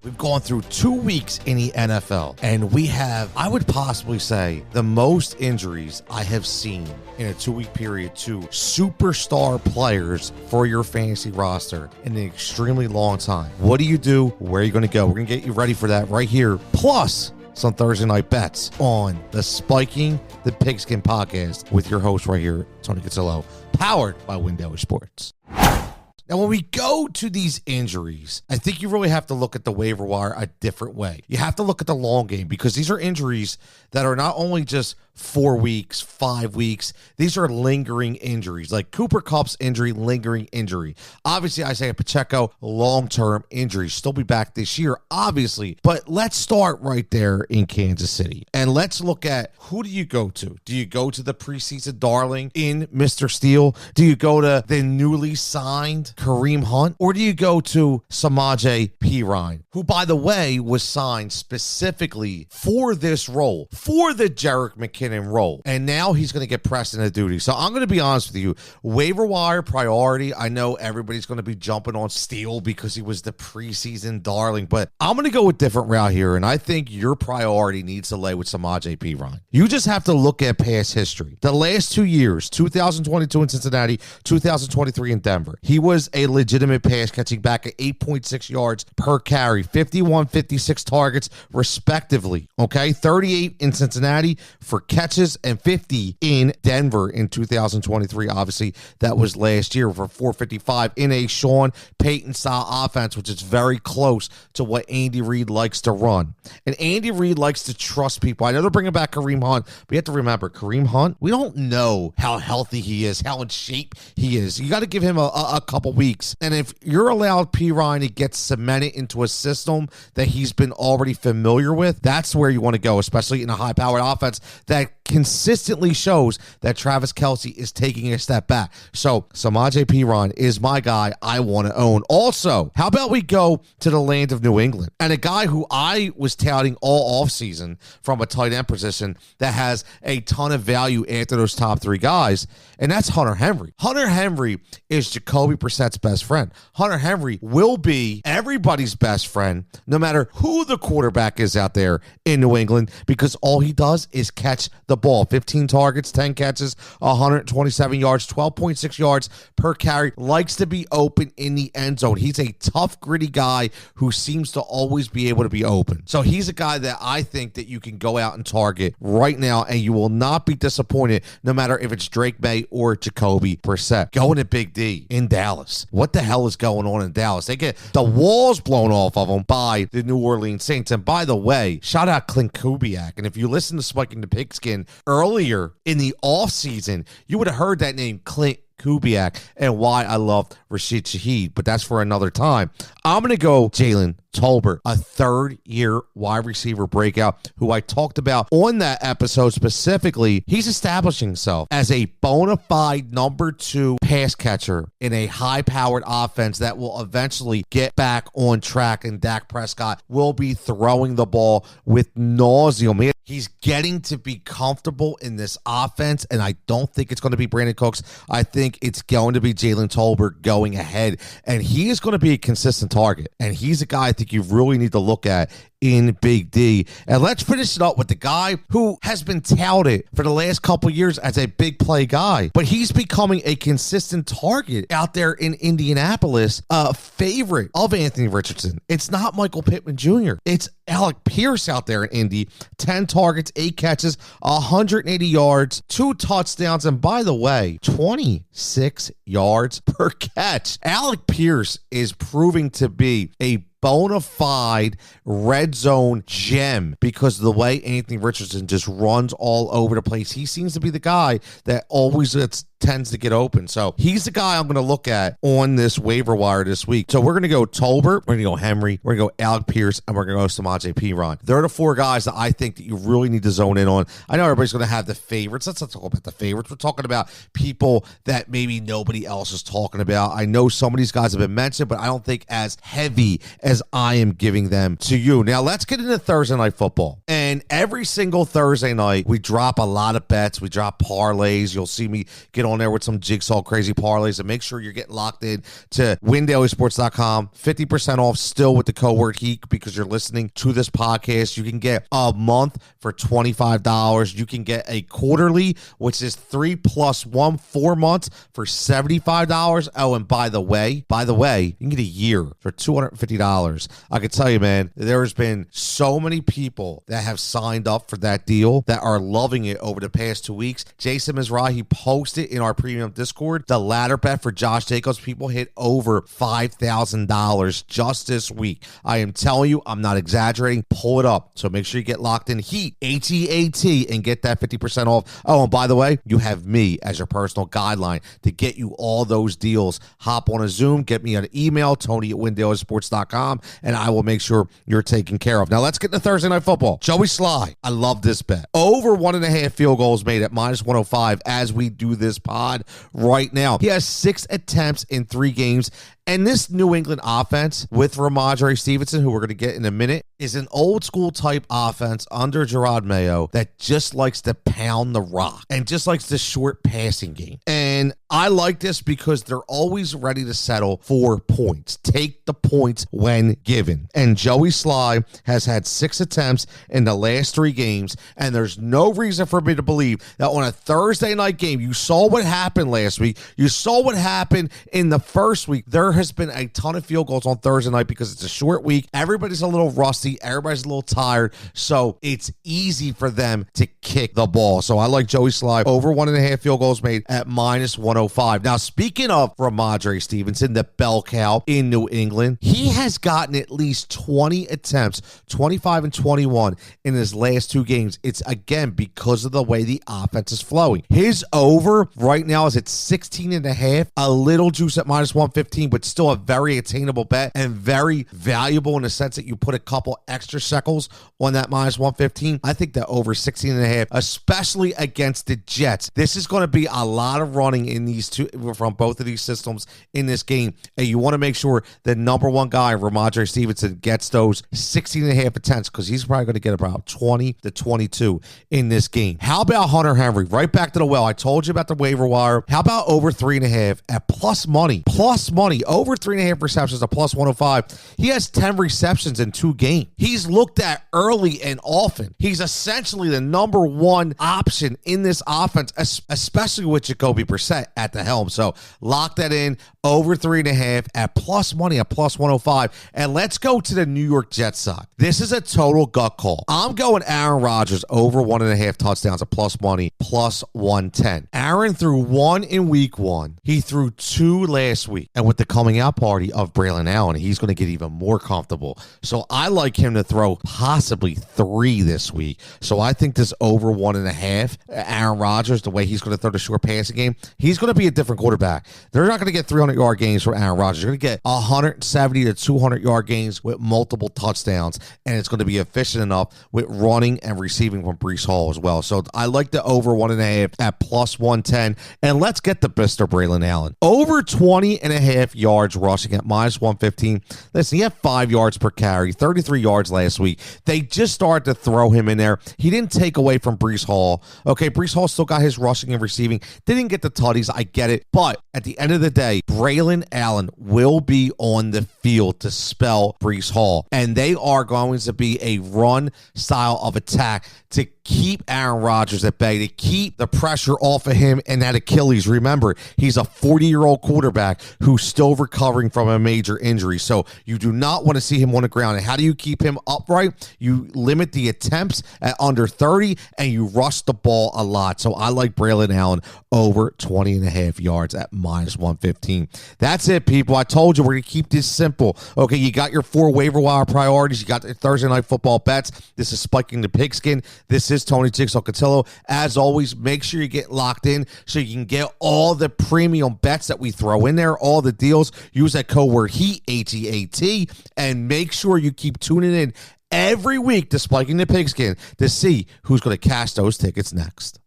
We've gone through 2 weeks in the NFL, and we have, I would possibly say, the most injuries I have seen in a 2-week period to superstar players for your fantasy roster in an extremely long time. What do you do? Where are you going to go? We're going to get you ready for that right here. Plus, some Thursday night bets on the Spiking the Pigskin podcast with your host right here, Tony Cutillo, powered by Window Sports. Now, when we go to these injuries, I think you really have to look at the waiver wire a different way. You have to look at the long game because these are injuries that are not only just 4 weeks, 5 weeks. These are lingering injuries, like Cooper Kupp's injury, lingering injury. Obviously, Isaiah Pacheco, long-term injury. Still be back this year, obviously. But let's start right there in Kansas City. And let's look at who do you go to? Do you go to the preseason darling in Mr. Steele? Do you go to the newly signed Kareem Hunt? Or do you go to Samaje Perine, who, by the way, was signed specifically for this role, for the Jerick McKinnon role, and now he's going to get pressed into duty. So I'm going to be honest with you, waiver wire priority. I know everybody's going to be jumping on Steele because he was the preseason darling, but I'm going to go a different route here, and I think your priority needs to lay with Samaje Perine. You just have to look at past history. The last 2 years, 2022 in Cincinnati, 2023 in Denver, he was a legitimate pass catching back at 8.6 yards per carry, 51, 56 targets respectively. Okay, 38 in Cincinnati for catches and 50 in Denver in 2023. Obviously, that was last year for 455 in a Sean Payton-style offense, which is very close to what Andy Reid likes to run. And Andy Reid likes to trust people. I know they're bringing back Kareem Hunt, but you have to remember, Kareem Hunt, we don't know how healthy he is, how in shape he is. You got to give him a couple weeks. And if you're allowed Perine to get cemented into a system that he's been already familiar with, that's where you want to go, especially in a high-powered offense that consistently shows that Travis Kelce is taking a step back. So Samaje Perine is my guy I want to own. Also, how about we go to the land of New England and a guy who I was touting all offseason from a tight end position that has a ton of value after those top three guys, and that's Hunter Henry. Hunter Henry is Jacoby Brissett's best friend. Hunter Henry will be everybody's best friend no matter who the quarterback is out there in New England, because all he does is catch the ball. 15 targets, 10 catches, 127 yards, 12.6 yards per carry. Likes to be open in the end zone. He's a tough, gritty guy who seems to always be able to be open. So he's a guy that I think that you can go out and target right now, and you will not be disappointed no matter if it's Drake May or Jacoby Brissett. Going to Big D in Dallas. What the hell is going on in Dallas? They get the walls blown off of them by the New Orleans Saints. And by the way, shout out Clint Kubiak. And if you listen to Spiking the Pigskin earlier in the offseason, you would have heard that name, Clint Kubiak, and why I love Rashid Shaheed, but that's for another time. I'm going to go Jalen Tolbert, a third-year wide receiver breakout who I talked about on that episode specifically. He's establishing himself as a bona fide number 2 pass catcher in a high-powered offense that will eventually get back on track, and Dak Prescott will be throwing the ball with nauseam. He's getting to be comfortable in this offense, and I don't think it's going to be Brandon Cooks. I think it's going to be Jalen Tolbert going ahead, and he is going to be a consistent target, and he's a guy I think you really need to look at in Big D. And let's finish it up with the guy who has been touted for the last couple years as a big play guy, but he's becoming a consistent target out there in Indianapolis, a favorite of Anthony Richardson. It's not Michael Pittman Jr. It's Alec Pierce out there in Indy. 10 targets, 8 catches, 180 yards, 2 touchdowns, and by the way, 26 yards per catch. Alec Pierce is proving to be a bona fide red zone gem because of the way Anthony Richardson just runs all over the place. He seems to be the guy that always tends to get open. So he's the guy I'm going to look at on this waiver wire this week. So we're going to go Tolbert, we're going to go Henry, we're going to go Alec Pierce, and we're going to go Samaje Perine. They're the 4 guys that I think that you really need to zone in on. I know everybody's going to have the favorites. Let's not talk about the favorites. We're talking about people that maybe nobody else is talking about. I know some of these guys have been mentioned, but I don't think as heavy as I am giving them to you. Now let's get into Thursday Night Football. And And every single Thursday night, we drop a lot of bets. We drop parlays. You'll see me get on there with some Jigsaw crazy parlays. And make sure you're getting locked in to windailysports.com. 50% off still with the code word HEAT because you're listening to this podcast. You can get a month for $25. You can get a quarterly, which is 3 + 1 4 months for $75. Oh, and by the way, you can get a year for $250. I can tell you, man, there's been so many people that have signed up for that deal that are loving it over the past 2 weeks. Jason Mizrahi posted in our premium Discord the ladder bet for Josh Jacobs. People hit over $5,000 just this week. I am telling you, I'm not exaggerating. Pull it up. So make sure you get locked in HEAT, HEAT, and get that 50% off. Oh, and by the way, you have me as your personal guideline to get you all those deals. Hop on a Zoom, get me an email, Tony@windailysports.com, and I will make sure you're taken care of. Now let's get into Thursday Night Football. Joey Sly, I love this bet. Over 1.5 field goals made at -105 as we do this pod right now. He has 6 attempts in 3 games. And this New England offense with Ramondre Stevenson, who we're going to get in a minute, is an old school type offense under Gerard Mayo that just likes to pound the rock and just likes the short passing game. And I like this because they're always ready to settle for points. Take the points when given. And Joey Sly has had 6 attempts in the last 3 games, and there's no reason for me to believe that on a Thursday night game, you saw what happened last week, you saw what happened in the first week. There has been a ton of field goals on Thursday night because it's a short week. Everybody's a little rusty. Everybody's a little tired. So it's easy for them to kick the ball. So I like Joey Sly over 1.5 field goals made at -105. Now, speaking of Ramondre Stevenson, the bell cow in New England, he has gotten at least 20 attempts, 25 and 21 in his last 2 games. It's, again, because of the way the offense is flowing. His over right now is at 16.5, a little juice at -115, but still a very attainable bet and very valuable in the sense that you put a couple extra shekels on that -115. I think that over 16.5, especially against the Jets, this is going to be a lot of running in these two from both of these systems in this game. And you want to make sure the number one guy, Ramondre Stevenson, gets those 16.5 attempts because he's probably going to get about 20 to 22 in this game. How about Hunter Henry? Right back to the well. I told you about the waiver wire. How about over 3.5 at plus money? Plus money. Over 3.5 receptions at +105. He has 10 receptions in 2 games. He's looked at early and often. He's essentially the number one option in this offense, especially with Jacoby Brissett at the helm. So lock that in. Over 3.5 at plus money at +105. And let's go to the New York Jets side. This is a total gut call. I'm going Aaron Rodgers over 1.5 touchdowns at plus money, +110. Aaron threw 1 in week 1. He threw 2 last week. And with the coming out party of Braylon Allen, he's going to get even more comfortable. So I like him to throw possibly 3 this week. So I think this over 1.5, Aaron Rodgers, the way he's going to throw the short passing game, he's going to be a different quarterback. They're not going to get 300-yard games from Aaron Rodgers. You're going to get 170 to 200-yard games with multiple touchdowns, and it's going to be efficient enough with running and receiving from Breece Hall as well. So I like the over 1.5 at +110. And let's get the Mr. Braylon Allen. Over 20.5 yards rushing at -115. Listen, he had 5 yards per carry, 33 yards last week. They just started to throw him in there. He didn't take away from Breece Hall. Okay, Breece Hall still got his rushing and receiving. Didn't get the tutties. I get it. But at the end of the day, Braylon Allen will be on the field to spell Breece Hall. And they are going to be a run style of attack to keep Aaron Rodgers at bay, to keep the pressure off of him and that Achilles. Remember, he's a 40-year-old quarterback who's still recovering from a major injury. So you do not want to see him on the ground. And how do you keep him upright? You limit the attempts at under 30 and you rush the ball a lot. So I like Braylon Allen over 20.5 yards at -115. That's it, people. I told you we're going to keep this simple. Okay, you got your 4 waiver wire priorities. You got the Thursday Night Football bets. This is Spiking the Pigskin. This is Tony Jigsaw Cutillo. As always, make sure you get locked in so you can get all the premium bets that we throw in there, all the deals. Use that code word HEAT, HEAT, and make sure you keep tuning in every week to Spiking the Pigskin to see who's going to cash those tickets next.